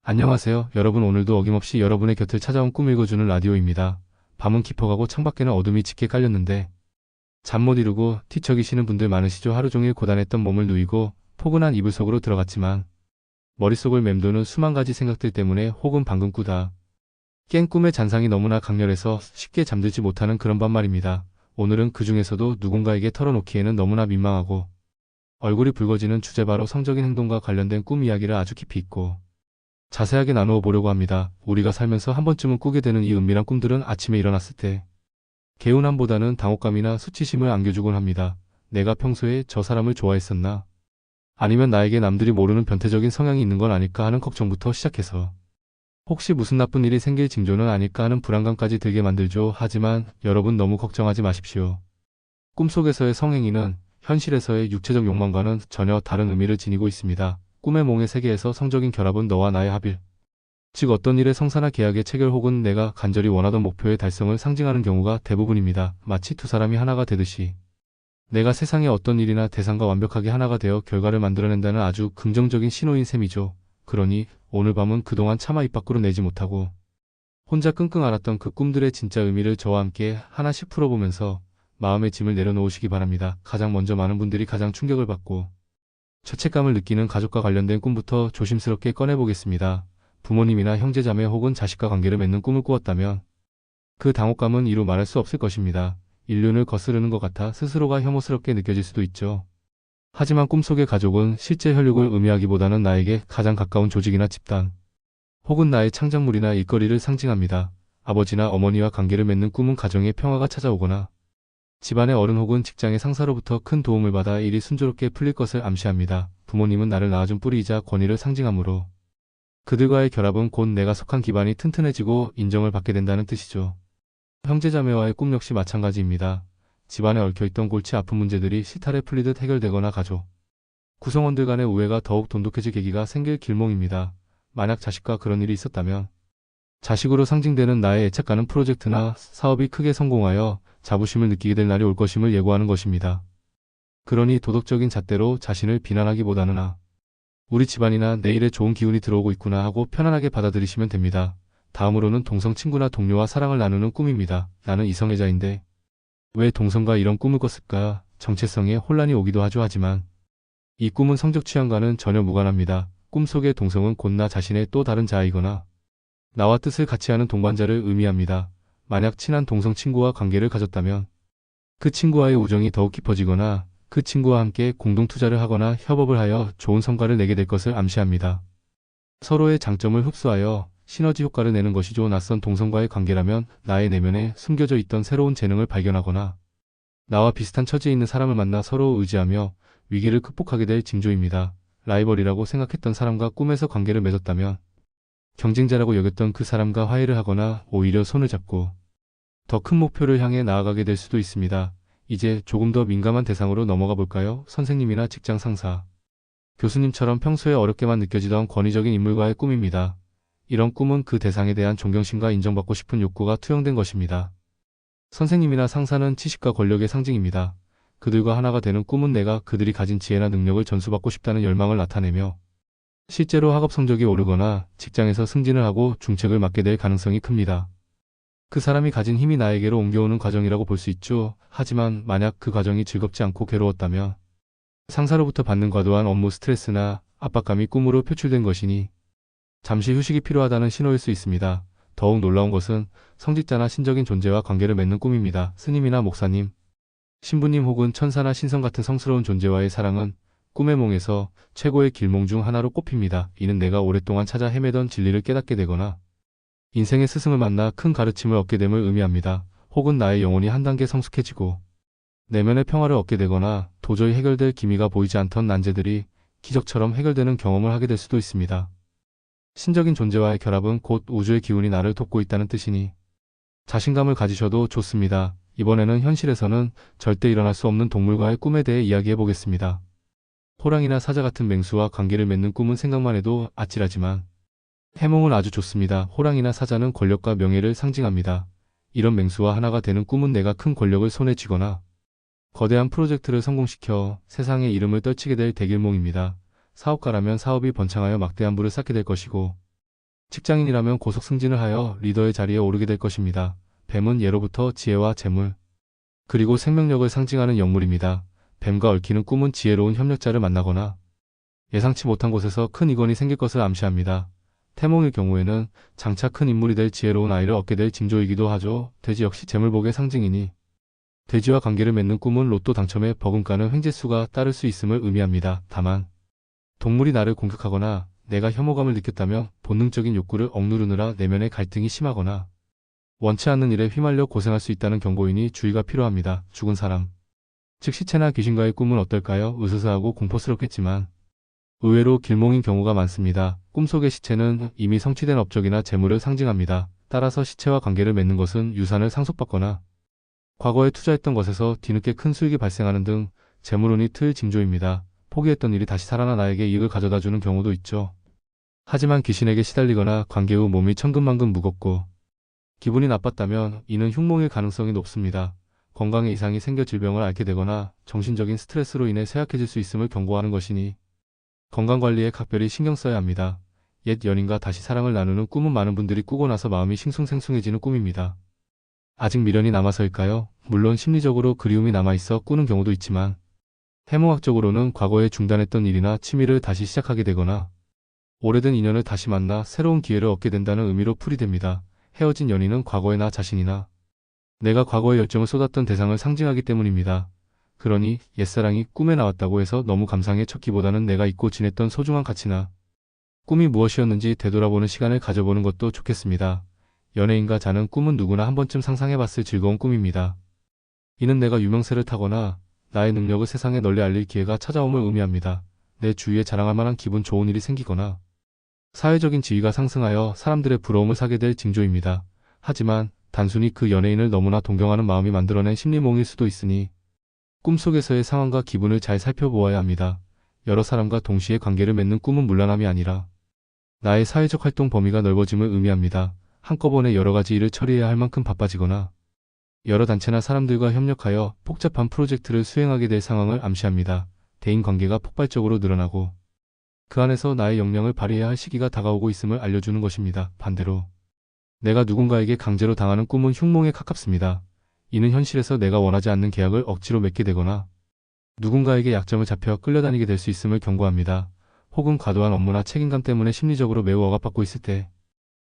안녕하세요. 여러분 오늘도 어김없이 여러분의 곁을 찾아온 꿈 읽어주는 라디오입니다. 밤은 깊어가고 창밖에는 어둠이 짙게 깔렸는데 잠 못 이루고 뒤척이시는 분들 많으시죠? 하루 종일 고단했던 몸을 누이고 포근한 이불 속으로 들어갔지만 머릿속을 맴도는 수만 가지 생각들 때문에 혹은 방금 꾸다 깬 꿈의 잔상이 너무나 강렬해서 쉽게 잠들지 못하는 그런 밤 말입니다. 오늘은 그 중에서도 누군가에게 털어놓기에는 너무나 민망하고 얼굴이 붉어지는 주제 바로 성적인 행동과 관련된 꿈 이야기를 아주 깊이 있고 자세하게 나누어 보려고 합니다. 우리가 살면서 한 번쯤은 꾸게 되는 이 은밀한 꿈들은 아침에 일어났을 때 개운함보다는 당혹감이나 수치심을 안겨주곤 합니다. 내가 평소에 저 사람을 좋아했었나? 아니면 나에게 남들이 모르는 변태적인 성향이 있는 건 아닐까 하는 걱정부터 시작해서 혹시 무슨 나쁜 일이 생길 징조는 아닐까 하는 불안감까지 들게 만들죠. 하지만 여러분 너무 걱정하지 마십시오. 꿈속에서의 성행위는 현실에서의 육체적 욕망과는 전혀 다른 의미를 지니고 있습니다. 꿈의 몽의 세계에서 성적인 결합은 너와 나의 합일, 즉 어떤 일의 성사나 계약의 체결 혹은 내가 간절히 원하던 목표의 달성을 상징하는 경우가 대부분입니다. 마치 두 사람이 하나가 되듯이 내가 세상의 어떤 일이나 대상과 완벽하게 하나가 되어 결과를 만들어낸다는 아주 긍정적인 신호인 셈이죠. 그러니 오늘 밤은 그동안 차마 입 밖으로 내지 못하고 혼자 끙끙 앓았던 그 꿈들의 진짜 의미를 저와 함께 하나씩 풀어보면서 마음의 짐을 내려놓으시기 바랍니다. 가장 먼저 많은 분들이 가장 충격을 받고 죄책감을 느끼는 가족과 관련된 꿈부터 조심스럽게 꺼내보겠습니다. 부모님이나 형제자매 혹은 자식과 관계를 맺는 꿈을 꾸었다면 그 당혹감은 이루 말할 수 없을 것입니다. 인륜을 거스르는 것 같아 스스로가 혐오스럽게 느껴질 수도 있죠. 하지만 꿈속의 가족은 실제 혈육을 의미하기보다는 나에게 가장 가까운 조직이나 집단, 혹은 나의 창작물이나 일거리를 상징합니다. 아버지나 어머니와 관계를 맺는 꿈은 가정에 평화가 찾아오거나 집안의 어른 혹은 직장의 상사로부터 큰 도움을 받아 일이 순조롭게 풀릴 것을 암시합니다. 부모님은 나를 낳아준 뿌리이자 권위를 상징하므로 그들과의 결합은 곧 내가 속한 기반이 튼튼해지고 인정을 받게 된다는 뜻이죠. 형제자매와의 꿈 역시 마찬가지입니다. 집안에 얽혀있던 골치 아픈 문제들이 실타래 풀리듯 해결되거나 가족, 구성원들 간의 우애가 더욱 돈독해질 계기가 생길 길몽입니다. 만약 자식과 그런 일이 있었다면 자식으로 상징되는 나의 애착가는 프로젝트나 사업이 크게 성공하여 자부심을 느끼게 될 날이 올 것임을 예고하는 것입니다. 그러니 도덕적인 잣대로 자신을 비난하기보다는 우리 집안이나 내 일에 좋은 기운이 들어오고 있구나 하고 편안하게 받아들이시면 됩니다. 다음으로는 동성 친구나 동료와 사랑을 나누는 꿈입니다. 나는 이성애자인데 왜 동성과 이런 꿈을 꿨을까? 정체성에 혼란이 오기도 하죠. 하지만 이 꿈은 성적 취향과는 전혀 무관합니다. 꿈속의 동성은 곧 나 자신의 또 다른 자아이거나 나와 뜻을 같이 하는 동반자를 의미합니다. 만약 친한 동성 친구와 관계를 가졌다면 그 친구와의 우정이 더욱 깊어지거나 그 친구와 함께 공동 투자를 하거나 협업을 하여 좋은 성과를 내게 될 것을 암시합니다. 서로의 장점을 흡수하여 시너지 효과를 내는 것이죠. 낯선 동성과의 관계라면 나의 내면에 숨겨져 있던 새로운 재능을 발견하거나 나와 비슷한 처지에 있는 사람을 만나 서로 의지하며 위기를 극복하게 될 징조입니다. 라이벌이라고 생각했던 사람과 꿈에서 관계를 맺었다면 경쟁자라고 여겼던 그 사람과 화해를 하거나 오히려 손을 잡고 더 큰 목표를 향해 나아가게 될 수도 있습니다. 이제 조금 더 민감한 대상으로 넘어가 볼까요? 선생님이나 직장 상사, 교수님처럼 평소에 어렵게만 느껴지던 권위적인 인물과의 꿈입니다. 이런 꿈은 그 대상에 대한 존경심과 인정받고 싶은 욕구가 투영된 것입니다. 선생님이나 상사는 지식과 권력의 상징입니다. 그들과 하나가 되는 꿈은 내가 그들이 가진 지혜나 능력을 전수받고 싶다는 열망을 나타내며 실제로 학업 성적이 오르거나 직장에서 승진을 하고 중책을 맡게 될 가능성이 큽니다. 그 사람이 가진 힘이 나에게로 옮겨오는 과정이라고 볼 수 있죠. 하지만 만약 그 과정이 즐겁지 않고 괴로웠다면 상사로부터 받는 과도한 업무 스트레스나 압박감이 꿈으로 표출된 것이니 잠시 휴식이 필요하다는 신호일 수 있습니다. 더욱 놀라운 것은 성직자나 신적인 존재와 관계를 맺는 꿈입니다. 스님이나 목사님, 신부님 혹은 천사나 신성 같은 성스러운 존재와의 사랑은 꿈의 몽에서 최고의 길몽 중 하나로 꼽힙니다. 이는 내가 오랫동안 찾아 헤매던 진리를 깨닫게 되거나 인생의 스승을 만나 큰 가르침을 얻게 됨을 의미합니다. 혹은 나의 영혼이 한 단계 성숙해지고 내면의 평화를 얻게 되거나 도저히 해결될 기미가 보이지 않던 난제들이 기적처럼 해결되는 경험을 하게 될 수도 있습니다. 신적인 존재와의 결합은 곧 우주의 기운이 나를 돕고 있다는 뜻이니 자신감을 가지셔도 좋습니다. 이번에는 현실에서는 절대 일어날 수 없는 동물과의 꿈에 대해 이야기해 보겠습니다. 호랑이나 사자 같은 맹수와 관계를 맺는 꿈은 생각만 해도 아찔하지만 해몽은 아주 좋습니다. 호랑이나 사자는 권력과 명예를 상징합니다. 이런 맹수와 하나가 되는 꿈은 내가 큰 권력을 손에 쥐거나 거대한 프로젝트를 성공시켜 세상의 이름을 떨치게 될 대길몽입니다. 사업가라면 사업이 번창하여 막대한 부를 쌓게 될 것이고 직장인이라면 고속 승진을 하여 리더의 자리에 오르게 될 것입니다. 뱀은 예로부터 지혜와 재물, 그리고 생명력을 상징하는 영물입니다. 뱀과 얽히는 꿈은 지혜로운 협력자를 만나거나 예상치 못한 곳에서 큰 이권이 생길 것을 암시합니다. 태몽일 경우에는 장차 큰 인물이 될 지혜로운 아이를 얻게 될 징조이기도 하죠. 돼지 역시 재물복의 상징이니 돼지와 관계를 맺는 꿈은 로또 당첨에 버금가는 횡재수가 따를 수 있음을 의미합니다. 다만 동물이 나를 공격하거나 내가 혐오감을 느꼈다면 본능적인 욕구를 억누르느라 내면의 갈등이 심하거나 원치 않는 일에 휘말려 고생할 수 있다는 경고이니 주의가 필요합니다. 죽은 사람, 즉 시체나 귀신과의 꿈은 어떨까요? 으스스하고 공포스럽겠지만 의외로 길몽인 경우가 많습니다. 꿈속의 시체는 이미 성취된 업적이나 재물을 상징합니다. 따라서 시체와 관계를 맺는 것은 유산을 상속받거나 과거에 투자했던 것에서 뒤늦게 큰 수익이 발생하는 등 재물운이 틀 징조입니다. 포기했던 일이 다시 살아나 나에게 이익을 가져다주는 경우도 있죠. 하지만 귀신에게 시달리거나 관계 후 몸이 천근만근 무겁고 기분이 나빴다면 이는 흉몽일 가능성이 높습니다. 건강에 이상이 생겨 질병을 앓게 되거나 정신적인 스트레스로 인해 쇠약해질 수 있음을 경고하는 것이니 건강관리에 각별히 신경 써야 합니다. 옛 연인과 다시 사랑을 나누는 꿈은 많은 분들이 꾸고 나서 마음이 싱숭생숭해지는 꿈입니다. 아직 미련이 남아서일까요? 물론 심리적으로 그리움이 남아있어 꾸는 경우도 있지만 해몽학적으로는 과거에 중단했던 일이나 취미를 다시 시작하게 되거나 오래된 인연을 다시 만나 새로운 기회를 얻게 된다는 의미로 풀이됩니다. 헤어진 연인은 과거의 나 자신이나 내가 과거에 열정을 쏟았던 대상을 상징하기 때문입니다. 그러니 옛사랑이 꿈에 나왔다고 해서 너무 감상에 쳤기보다는 내가 잊고 지냈던 소중한 가치나 꿈이 무엇이었는지 되돌아보는 시간을 가져보는 것도 좋겠습니다. 연예인과 자는 꿈은 누구나 한 번쯤 상상해봤을 즐거운 꿈입니다. 이는 내가 유명세를 타거나 나의 능력을 세상에 널리 알릴 기회가 찾아옴을 의미합니다. 내 주위에 자랑할 만한 기분 좋은 일이 생기거나 사회적인 지위가 상승하여 사람들의 부러움을 사게 될 징조입니다. 하지만 단순히 그 연예인을 너무나 동경하는 마음이 만들어낸 심리몽일 수도 있으니 꿈속에서의 상황과 기분을 잘 살펴보아야 합니다. 여러 사람과 동시에 관계를 맺는 꿈은 문란함이 아니라 나의 사회적 활동 범위가 넓어짐을 의미합니다. 한꺼번에 여러 가지 일을 처리해야 할 만큼 바빠지거나 여러 단체나 사람들과 협력하여 복잡한 프로젝트를 수행하게 될 상황을 암시합니다. 대인관계가 폭발적으로 늘어나고 그 안에서 나의 역량을 발휘해야 할 시기가 다가오고 있음을 알려주는 것입니다. 반대로 내가 누군가에게 강제로 당하는 꿈은 흉몽에 가깝습니다. 이는 현실에서 내가 원하지 않는 계약을 억지로 맺게 되거나 누군가에게 약점을 잡혀 끌려다니게 될 수 있음을 경고합니다. 혹은 과도한 업무나 책임감 때문에 심리적으로 매우 억압받고 있을 때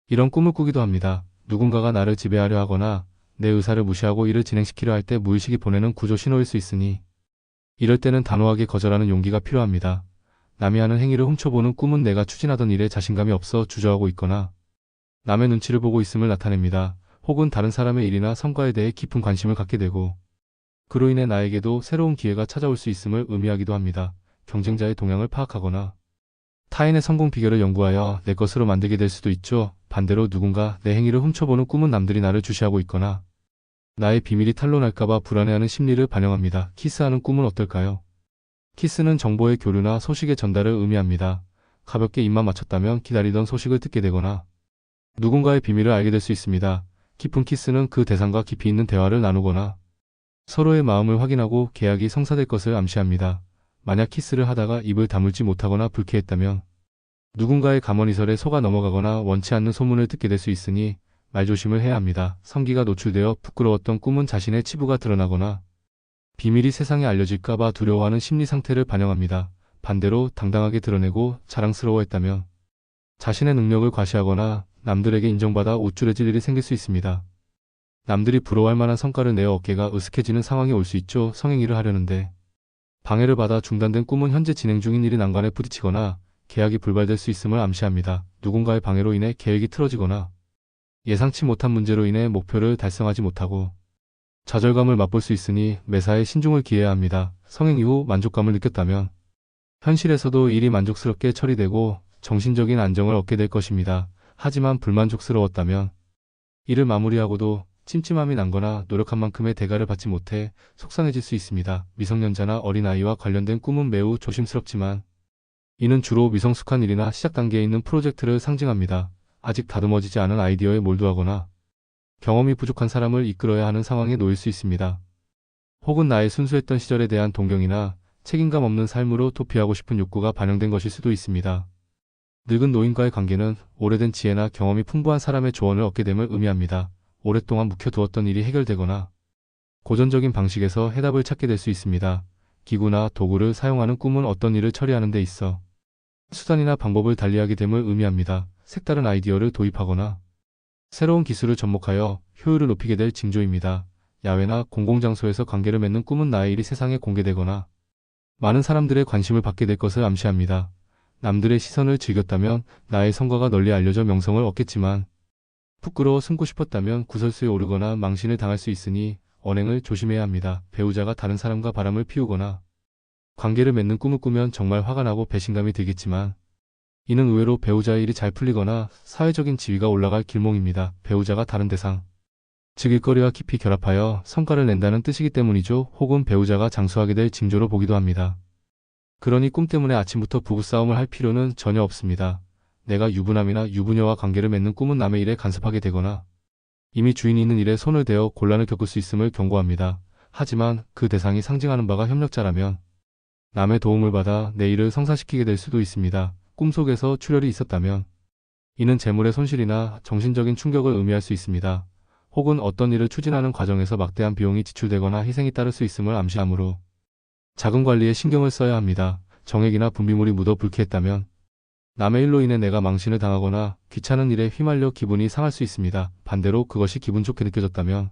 이런 꿈을 꾸기도 합니다. 누군가가 나를 지배하려 하거나 내 의사를 무시하고 일을 진행시키려 할 때 무의식이 보내는 구조 신호일 수 있으니 이럴 때는 단호하게 거절하는 용기가 필요합니다. 남이 하는 행위를 훔쳐보는 꿈은 내가 추진하던 일에 자신감이 없어 주저하고 있거나 남의 눈치를 보고 있음을 나타냅니다. 혹은 다른 사람의 일이나 성과에 대해 깊은 관심을 갖게 되고 그로 인해 나에게도 새로운 기회가 찾아올 수 있음을 의미하기도 합니다. 경쟁자의 동향을 파악하거나 타인의 성공 비결을 연구하여 내 것으로 만들게 될 수도 있죠. 반대로 누군가 내 행위를 훔쳐보는 꿈은 남들이 나를 주시하고 있거나 나의 비밀이 탄로날까봐 불안해하는 심리를 반영합니다. 키스하는 꿈은 어떨까요? 키스는 정보의 교류나 소식의 전달을 의미합니다. 가볍게 입만 맞췄다면 기다리던 소식을 듣게 되거나 누군가의 비밀을 알게 될 수 있습니다. 깊은 키스는 그 대상과 깊이 있는 대화를 나누거나 서로의 마음을 확인하고 계약이 성사될 것을 암시합니다. 만약 키스를 하다가 입을 다물지 못하거나 불쾌했다면 누군가의 감언이설에 속아 넘어가거나 원치 않는 소문을 듣게 될 수 있으니 말조심을 해야 합니다. 성기가 노출되어 부끄러웠던 꿈은 자신의 치부가 드러나거나 비밀이 세상에 알려질까봐 두려워하는 심리 상태를 반영합니다. 반대로 당당하게 드러내고 자랑스러워했다면 자신의 능력을 과시하거나 남들에게 인정받아 우쭐해질 일이 생길 수 있습니다. 남들이 부러워할 만한 성과를 내어 어깨가 으스해지는 상황이 올 수 있죠. 성행위를 하려는데 방해를 받아 중단된 꿈은 현재 진행 중인 일이 난관에 부딪히거나 계약이 불발될 수 있음을 암시합니다. 누군가의 방해로 인해 계획이 틀어지거나 예상치 못한 문제로 인해 목표를 달성하지 못하고 좌절감을 맛볼 수 있으니 매사에 신중을 기해야 합니다. 성행 이후 만족감을 느꼈다면 현실에서도 일이 만족스럽게 처리되고 정신적인 안정을 얻게 될 것입니다. 하지만 불만족스러웠다면 일을 마무리하고도 찜찜함이 남거나 노력한 만큼의 대가를 받지 못해 속상해질 수 있습니다. 미성년자나 어린아이와 관련된 꿈은 매우 조심스럽지만 이는 주로 미성숙한 일이나 시작 단계에 있는 프로젝트를 상징합니다. 아직 다듬어지지 않은 아이디어에 몰두하거나 경험이 부족한 사람을 이끌어야 하는 상황에 놓일 수 있습니다. 혹은 나의 순수했던 시절에 대한 동경이나 책임감 없는 삶으로 도피하고 싶은 욕구가 반영된 것일 수도 있습니다. 늙은 노인과의 관계는 오래된 지혜나 경험이 풍부한 사람의 조언을 얻게 됨을 의미합니다. 오랫동안 묵혀두었던 일이 해결되거나 고전적인 방식에서 해답을 찾게 될 수 있습니다. 기구나 도구를 사용하는 꿈은 어떤 일을 처리하는 데 있어 수단이나 방법을 달리하게 됨을 의미합니다. 색다른 아이디어를 도입하거나 새로운 기술을 접목하여 효율을 높이게 될 징조입니다. 야외나 공공장소에서 관계를 맺는 꿈은 나의 일이 세상에 공개되거나 많은 사람들의 관심을 받게 될 것을 암시합니다. 남들의 시선을 즐겼다면 나의 성과가 널리 알려져 명성을 얻겠지만 부끄러워 숨고 싶었다면 구설수에 오르거나 망신을 당할 수 있으니 언행을 조심해야 합니다. 배우자가 다른 사람과 바람을 피우거나 관계를 맺는 꿈을 꾸면 정말 화가 나고 배신감이 들겠지만 이는 의외로 배우자의 일이 잘 풀리거나 사회적인 지위가 올라갈 길몽입니다. 배우자가 다른 대상, 즉 일거리와 깊이 결합하여 성과를 낸다는 뜻이기 때문이죠. 혹은 배우자가 장수하게 될 징조로 보기도 합니다. 그러니 꿈 때문에 아침부터 부부싸움을 할 필요는 전혀 없습니다. 내가 유부남이나 유부녀와 관계를 맺는 꿈은 남의 일에 간섭하게 되거나 이미 주인이 있는 일에 손을 대어 곤란을 겪을 수 있음을 경고합니다. 하지만 그 대상이 상징하는 바가 협력자라면 남의 도움을 받아 내 일을 성사시키게 될 수도 있습니다. 꿈속에서 출혈이 있었다면 이는 재물의 손실이나 정신적인 충격을 의미할 수 있습니다. 혹은 어떤 일을 추진하는 과정에서 막대한 비용이 지출되거나 희생이 따를 수 있음을 암시하므로 자금 관리에 신경을 써야 합니다. 정액이나 분비물이 묻어 불쾌했다면 남의 일로 인해 내가 망신을 당하거나 귀찮은 일에 휘말려 기분이 상할 수 있습니다. 반대로 그것이 기분 좋게 느껴졌다면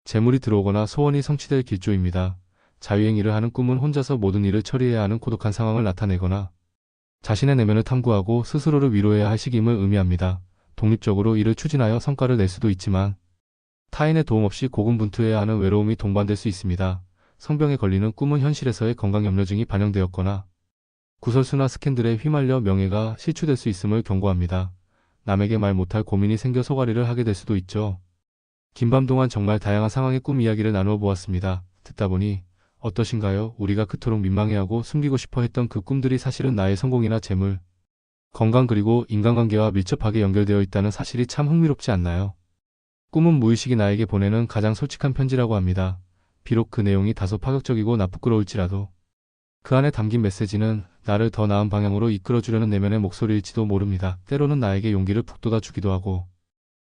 재물이 들어오거나 소원이 성취될 길조입니다. 자유행위를 하는 꿈은 혼자서 모든 일을 처리해야 하는 고독한 상황을 나타내거나 자신의 내면을 탐구하고 스스로를 위로해야 할 시기임을 의미합니다. 독립적으로 일을 추진하여 성과를 낼 수도 있지만 타인의 도움 없이 고군분투해야 하는 외로움이 동반될 수 있습니다. 성병에 걸리는 꿈은 현실에서의 건강염려증이 반영되었거나 구설수나 스캔들에 휘말려 명예가 실추될 수 있음을 경고합니다. 남에게 말 못할 고민이 생겨 소가리를 하게 될 수도 있죠. 긴 밤 동안 정말 다양한 상황의 꿈 이야기를 나누어 보았습니다. 듣다 보니 어떠신가요? 우리가 그토록 민망해하고 숨기고 싶어 했던 그 꿈들이 사실은 나의 성공이나 재물, 건강 그리고 인간관계와 밀접하게 연결되어 있다는 사실이 참 흥미롭지 않나요? 꿈은 무의식이 나에게 보내는 가장 솔직한 편지라고 합니다. 비록 그 내용이 다소 파격적이고 나쁘끄러울지라도 그 안에 담긴 메시지는 나를 더 나은 방향으로 이끌어주려는 내면의 목소리일지도 모릅니다. 때로는 나에게 용기를 북돋아 주기도 하고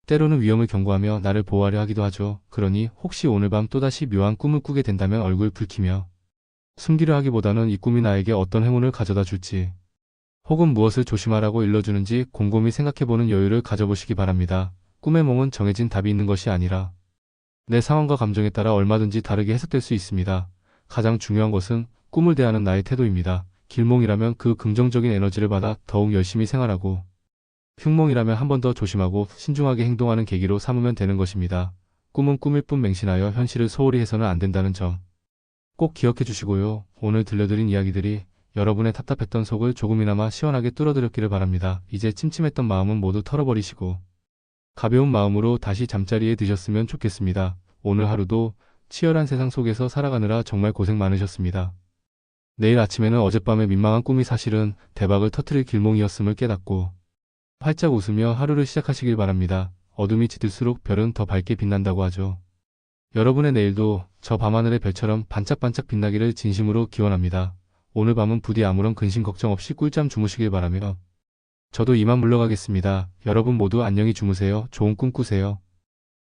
때로는 위험을 경고하며 나를 보호하려 하기도 하죠. 그러니 혹시 오늘 밤 또다시 묘한 꿈을 꾸게 된다면 얼굴 붉히며 숨기려 하기보다는 이 꿈이 나에게 어떤 행운을 가져다 줄지 혹은 무엇을 조심하라고 일러주는지 곰곰이 생각해보는 여유를 가져보시기 바랍니다. 꿈의 몽은 정해진 답이 있는 것이 아니라 내 상황과 감정에 따라 얼마든지 다르게 해석될 수 있습니다. 가장 중요한 것은 꿈을 대하는 나의 태도입니다. 길몽이라면 그 긍정적인 에너지를 받아 더욱 열심히 생활하고 흉몽이라면 한 번 더 조심하고 신중하게 행동하는 계기로 삼으면 되는 것입니다. 꿈은 꿈일 뿐 맹신하여 현실을 소홀히 해서는 안 된다는 점 꼭 기억해 주시고요. 오늘 들려드린 이야기들이 여러분의 답답했던 속을 조금이나마 시원하게 뚫어드렸기를 바랍니다. 이제 찜찜했던 마음은 모두 털어버리시고 가벼운 마음으로 다시 잠자리에 드셨으면 좋겠습니다. 오늘 하루도 치열한 세상 속에서 살아가느라 정말 고생 많으셨습니다. 내일 아침에는 어젯밤의 민망한 꿈이 사실은 대박을 터뜨릴 길몽이었음을 깨닫고 활짝 웃으며 하루를 시작하시길 바랍니다. 어둠이 짙을수록 별은 더 밝게 빛난다고 하죠. 여러분의 내일도 저 밤하늘의 별처럼 반짝반짝 빛나기를 진심으로 기원합니다. 오늘 밤은 부디 아무런 근심 걱정 없이 꿀잠 주무시길 바라며 저도 이만 물러가겠습니다. 여러분 모두 안녕히 주무세요. 좋은 꿈 꾸세요.